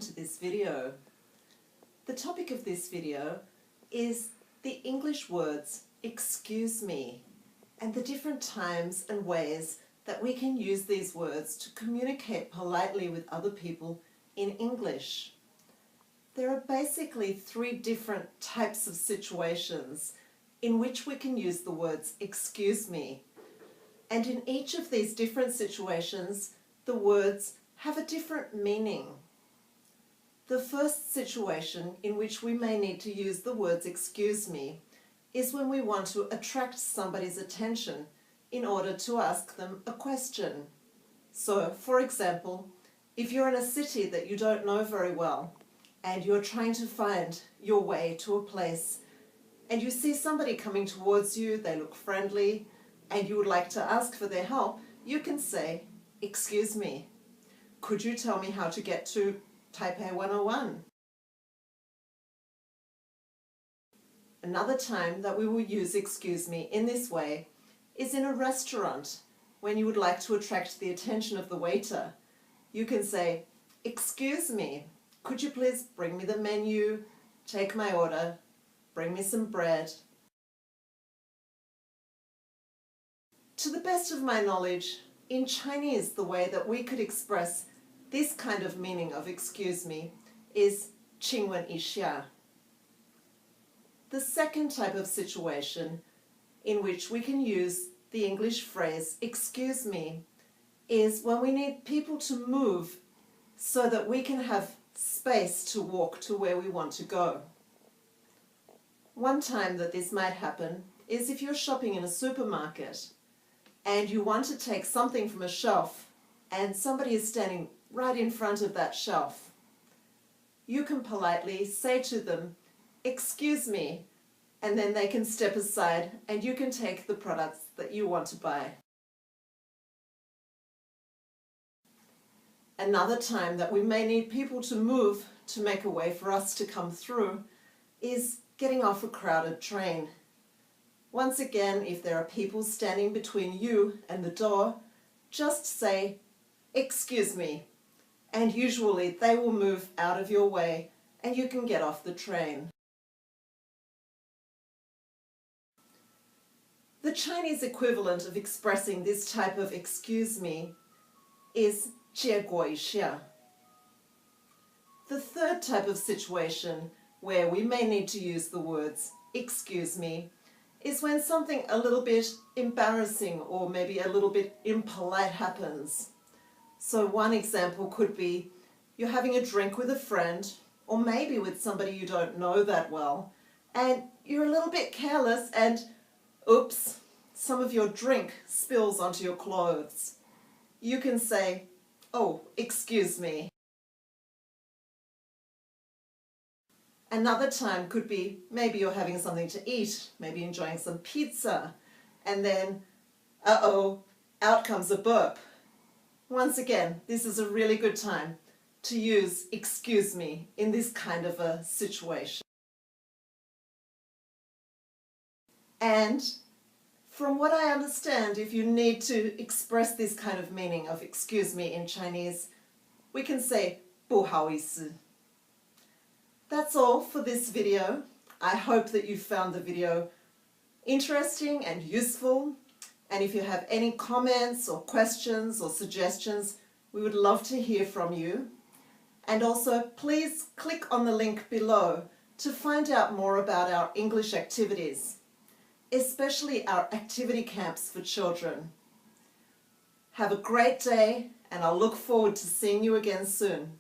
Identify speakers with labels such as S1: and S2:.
S1: to this video. The topic of this video is the English words excuse me and the different times and ways that we can use these words to communicate politely with other people in English. There are basically 3 different types of situations in which we can use the words excuse me. And in each of these different situations, the words have a different meaning. The first situation in which we may need to use the words excuse me is when we want to attract somebody's attention in order to ask them a question. So, for example, if you're in a city that you don't know very well and you're trying to find your way to a place and you see somebody coming towards you, they look friendly, and you would like to ask for their help, you can say, "Excuse me, could you tell me how to get to Taipei 101? Another time that we will use excuse me in this way is in a restaurant when you would like to attract the attention of the waiter. You can say, "Excuse me, could you please bring me the menu, take my order, bring me some bread?" To the best of my knowledge, in Chinese, the way that we could express this kind of meaning of excuse me is 请问一下. The second type of situation in which we can use the English phrase excuse me is when we need people to move so that we can have space to walk to where we want to go. One time that this might happen is if you're shopping in a supermarket and you want to take something from a shelf and somebody is standing right in front of that shelf. You can politely say to them, "Excuse me," and then they can step aside and you can take the products that you want to buy. Another time that we may need people to move to make a way for us to come through is getting off a crowded train. Once again, if there are people standing between you and the door, just say, "Excuse me," and usually they will move out of your way and you can get off the train. The Chinese equivalent of expressing this type of excuse me is 借过一下. The third type of situation where we may need to use the words excuse me is when something a little bit embarrassing or maybe a little bit impolite happens. So one example could be you're having a drink with a friend or maybe with somebody you don't know that well and you're a little bit careless and oops, some of your drink spills onto your clothes. You can say, "Oh, excuse me." Another time could be maybe you're having something to eat, maybe enjoying some pizza, and then, uh-oh, out comes a burp. Once again, this is a really good time to use excuse me in this kind of a situation. And from what I understand, if you need to express this kind of meaning of excuse me in Chinese, we can say 不好意思. That's all for this video. I hope that you found the video interesting and useful. And if you have any comments or questions or suggestions, we would love to hear from you. And also, please click on the link below to find out more about our English activities, especially our activity camps for children. Have a great day, and I'll look forward to seeing you again soon.